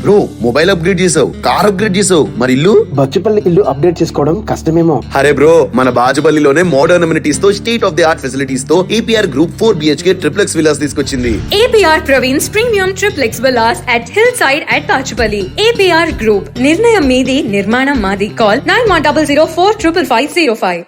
Bro mobile upgrade చేసావు, car upgrade చేసావు, మరి ఇల్లు? బచ్చుపల్లి ఇల్లు అప్డేట్ చేసుకోవడం కష్టమేమో. అరే బ్రో, మన బాజుపల్లిలోనే మోడర్న్ అమ్యూనిటీస్ తో, state of the art facilities తో APR Group 4 BHK triplex villas తీసుకొచ్చింది. APR Praveen's Premium Triplex Villas at Hillside at Bachupalli. APR Group, నిర్ణయం మీది, నిర్మాణం మాది. Call 9100455505.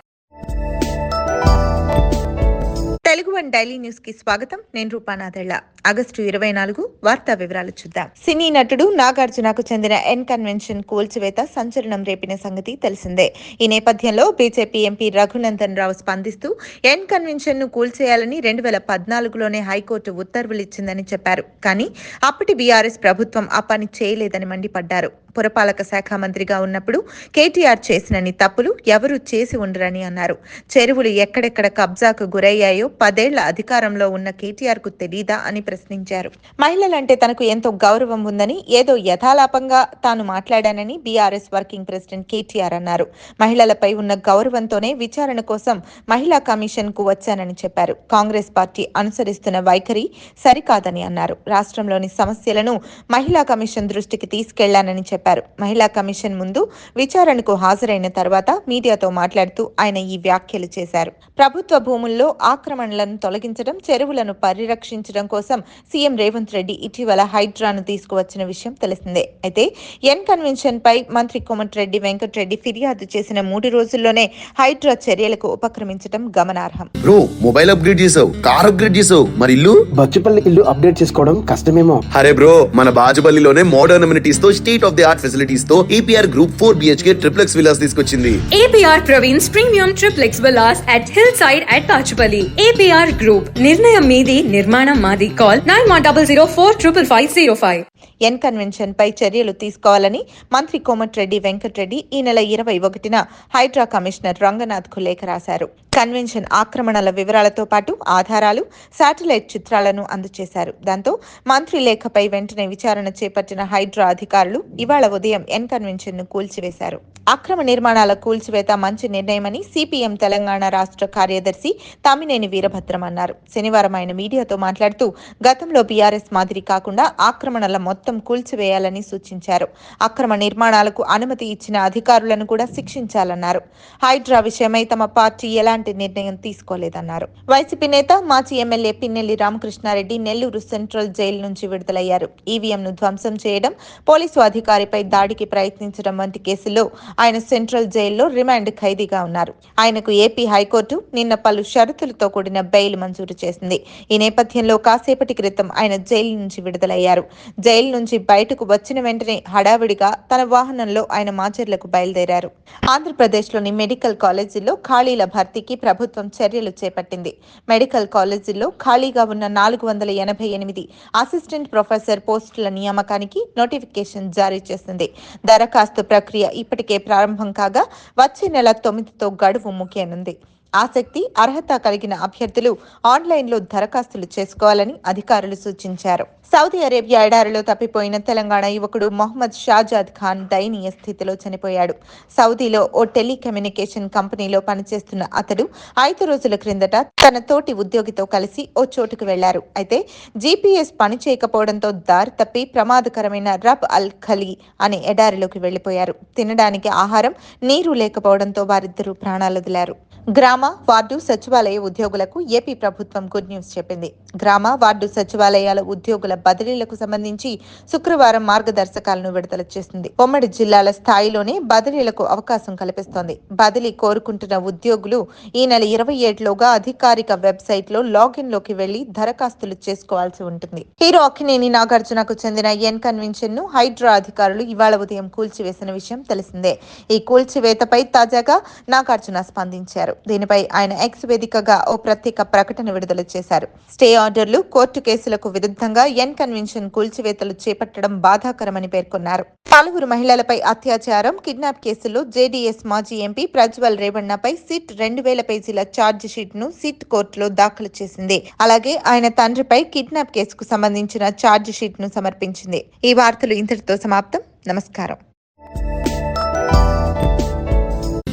Telugu one daily news కి స్వాగతం. నేను రూపానాథెళ్ల. ఆగస్టు 24 వార్తా వివరాలు చూద్దాం. సినీ నటుడు నాగార్జునకు చెందిన ఎన్ కన్వెన్షన్ కూల్చివేత సంచలనం రేపిన సంగతి తెలిసిందే. ఈ నేపథ్యంలో బీజేపీ ఎంపీ రఘునందన్ రావు స్పందిస్తూ ఎన్ కన్వెన్షన్ ను కూల్చేయాలని 2014లోనే హైకోర్టు ఉత్తర్వులిచ్చిందని చెప్పారు. కానీ అప్పటి బీఆర్ఎస్ ప్రభుత్వం ఆ పని చేయలేదని మండిపడ్డారు. పురపాలక శాఖ మంత్రిగా ఉన్నప్పుడు కేటీఆర్ చేసినన్ని తప్పులు ఎవరూ చేసి ఉండరని అన్నారు. చెరువులు ఎక్కడెక్కడ కబ్జాకు గురయ్యాయో 10 ఏళ్ల అధికారంలో ఉన్న కేటీఆర్ కు తెలీదా అని ప్రశ్నించారు. మహిళలంటే తనకు ఎంతో గౌరవం ఉందని, ఏదో యథాలాపంగా తాను మాట్లాడానని బీఆర్ఎస్ వర్కింగ్ ప్రెసిడెంట్ కేటీఆర్ అన్నారు. మహిళలపై ఉన్న గౌరవంతోనే విచారణ కోసం మహిళా కమిషన్ కు వచ్చానని చెప్పారు. కాంగ్రెస్ పార్టీ అనుసరిస్తున్న వైఖరి సరికాదని అన్నారు. రాష్ట్రంలోని సమస్యలను మహిళా కమిషన్ దృష్టికి తీసుకెళ్లానని చెప్పారు. మహిళా కమిషన్ ముందు విచారణకు హాజరైన తర్వాత మీడియాతో మాట్లాడుతూ ఆయన ఈ వ్యాఖ్యలు చేశారు. ప్రభుత్వ భూముల్లో ఆక్రమణలను తొలగించడం, చెరువులను పరిరక్షించడం కోసం సీఎం రేవంత్ రెడ్డి ఇటీవల హైడ్రాను తీసుకువచ్చిన విషయం తెలిసిందే. అయితే ఎన్ కన్వెన్షన్ పై మంత్రి కోమటిరెడ్డి వెంకటరెడ్డి ఫిర్యాదు చేసిన 3 రోజుల్లోనే హైడ్రా చర్యలకు ఉపక్రమించడం గమనార్హం. బ్రో మొబైల్ అప్గ్రేడ్ చేసావు, కార్ అప్గ్రేడ్ చేసావు, మరి ఇల్లు? బచ్చుపల్లి ఇల్లు అప్డేట్ చేసుకోవడం కష్టమేమో. అరే బ్రో, మన బాజుపల్లిలోనే మోడర్న్ అమ్యూనిటీస్ తో, state of the art facilities తో APR Group 4 BHK triplex villas తీసుకొచ్చింది. APR Praveen's Premium Triplex Villas at Hillside at Bachupalli. APR Group, నిర్ణయం మీది, నిర్మాణం మాది. Call 9100455505. ఎన్ కన్వెన్షన్ పై చర్యలు తీసుకోవాలని మంత్రి కోమటిరెడ్డి వెంకటరెడ్డి ఈ నెల 21న హైడ్రా కమిషనర్ రంగనాథ్ కు లేఖ రాశారు. కన్వెన్షన్ ఆక్రమణల వివరాలతో పాటు ఆధారాలు, శాటిలైట్ చిత్రాలను అందజేశారు. దాంతో మంత్రి లేఖపై వెంటనే విచారణ చేపట్టిన హైడ్రా అధికారులు ఇవాళ ఉదయం ఎన్ కన్వెన్షన్ ను కూల్చివేశారు. అక్రమ నిర్మాణాల కూల్చివేత మంచి నిర్ణయమని సిపిఎం తెలంగాణ రాష్ట్ర కార్యదర్శి తమ్మినేని వీరభద్రం అన్నారు. శనివారం ఆయన మీడియాతో మాట్లాడుతూ గతంలో బీఆర్ఎస్ మాదిరి కాకుండా ఆక్రమణల మొత్తం కూల్చివేయాలని సూచించారు. అక్రమ నిర్మాణాలకు అనుమతి ఇచ్చిన అధికారులను కూడా శిక్షించాలన్నారు. హైడ్రా విషయమై తమ పార్టీ ఎలాంటి నిర్ణయం తీసుకోలేదన్నారు. వైసీపీ నేత మాజీ MLA Pinnelli Ramakrishna Reddy Nellore central jail నుంచి విడుదలయ్యారు. ఈవీఎంను ధ్వంసం చేయడం, పోలీసు అధికారిపై దాడికి ప్రయత్నించడం వంటి కేసుల్లో ఆయన సెంట్రల్ జైల్లో రిమాండ్ ఖైదీగా ఉన్నారు. ఆయనకు ఏపీ హైకోర్టు నిన్న పలు షరతులతో కూడిన బెయిల్ మంజూరు చేసింది. ఈ నేపథ్యంలో కాసేపటి క్రితం ఆయన జైలు నుంచి విడుదలయ్యారు. జైలు నుంచి బయటకు వచ్చిన వెంటనే హడావిడిగా తన వాహనంలో ఆయన మాచర్లకు బయలుదేరారు. ఆంధ్రప్రదేశ్లోని మెడికల్ కాలేజీల్లో ఖాళీల భర్తీకి ప్రభుత్వం చర్యలు చేపట్టింది. మెడికల్ కాలేజీల్లో ఖాళీగా ఉన్న 488 అసిస్టెంట్ ప్రొఫెసర్ పోస్టుల నియామకానికి నోటిఫికేషన్ జారీ చేసింది. దరఖాస్తు ప్రక్రియ ఇప్పటికే ప్రారంభం కాగా వచ్చే నెల 9తో గడువు ముగియనుంది. ఆసక్తి, అర్హత కలిగిన అభ్యర్థులు ఆన్లైన్లో దరఖాస్తులు చేసుకోవాలని అధికారులు సూచించారు. సౌదీ అరేబియా ఎడారిలో తప్పిపోయిన తెలంగాణ యువకుడు మొహమ్మద్ షాజాద్ ఖాన్ దయనీయ స్థితిలో చనిపోయాడు. సౌదీలో ఓ టెలికమ్యూనికేషన్ కంపెనీలో పనిచేస్తున్న అతడు 5 రోజుల క్రిందట తన తోటి ఉద్యోగితో కలిసి ఓ చోటుకు వెళ్లారు. అయితే జీపీఎస్ పనిచేయకపోవడంతో దారి తప్పి ప్రమాదకరమైన రబ్ అల్ ఖలీ అనే ఎడారిలోకి వెళ్లిపోయారు. తినడానికి ఆహారం, నీరు లేకపోవడంతో వారిద్దరూ ప్రాణాలొదిలారు. గ్రామ, వార్డు, సచివాలయ ఉద్యోగులకు ఏపీ ప్రభుత్వం గుడ్ న్యూస్ చెప్పింది. గ్రామ, వార్డు సచివాలయాల ఉద్యోగుల బదిలీలకు సంబంధించి శుక్రవారం మార్గదర్శకాలను విడుదల చేసింది. ఉమ్మడి జిల్లాల స్థాయిలోనే బదిలీలకు అవకాశం కల్పిస్తోంది. బదిలీ కోరుకుంటున్న ఉద్యోగులు ఈ నెల 27లోగా అధికారిక వెబ్సైట్ లో లాగిన్ లోకి వెళ్లి దరఖాస్తులు చేసుకోవాల్సి ఉంటుంది. హీరో అక్కినేని నాగార్జునకు చెందిన ఎన్ కన్వెన్షన్ ను హైడ్రా అధికారులు ఇవాళ ఉదయం కూల్చివేసిన విషయం తెలిసిందే. ఈ కూల్చివేతపై తాజాగా నాగార్జున స్పందించారు. దీనిపై ఆయన ఎక్స్ వేదికగా ఓ ప్రత్యేక ప్రకటన విడుదల చేశారు. స్టే ఆర్డర్లు, కోర్టు కేసులకు విరుద్ధంగా ఎన్ కన్వెన్షన్ కూల్చివేతలు చేపట్టడం బాధాకరమని పేర్కొన్నారు. పలువురు మహిళలపై అత్యాచారం, కిడ్నాప్ కేసుల్లో జేడీఎస్ మాజీ ఎంపీ ప్రజ్వల్ రేవణ్ణపై సిట్ 2000 పేజీల ఛార్జ్ షీట్ ను సిట్ కోర్టులో దాఖలు చేసింది. అలాగే ఆయన తండ్రిపై కిడ్నాప్ కేసుకు సంబంధించిన ఛార్జ్ షీట్ ను సమర్పించింది. ఈ వార్తలు ఇంతటితో సమాప్తం. నమస్కారం.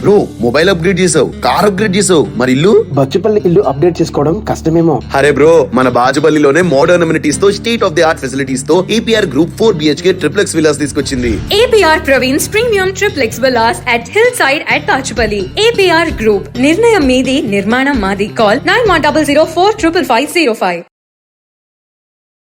బ్రో మొబైల్ అప్గ్రేడ్ చేసావు, కార్ అప్గ్రేడ్ చేసావు, మరి ఇల్లు? బచ్చుపల్లి ఇల్లు అప్డేట్ చేసుకోవడం కష్టమేమో. అరే బ్రో, మన బాజుపల్లిలోనే మోడర్న్ అమ్యూనిటీస్ తో state of the art facilities తో APR group 4 BHK triplex villas తీసుకొచ్చింది. APR Praveen's Premium Triplex Villas at Hillside at Tachupalli. APR Group. నిర్ణయం మీది, నిర్మాణం మాది. Call 9100 455 505.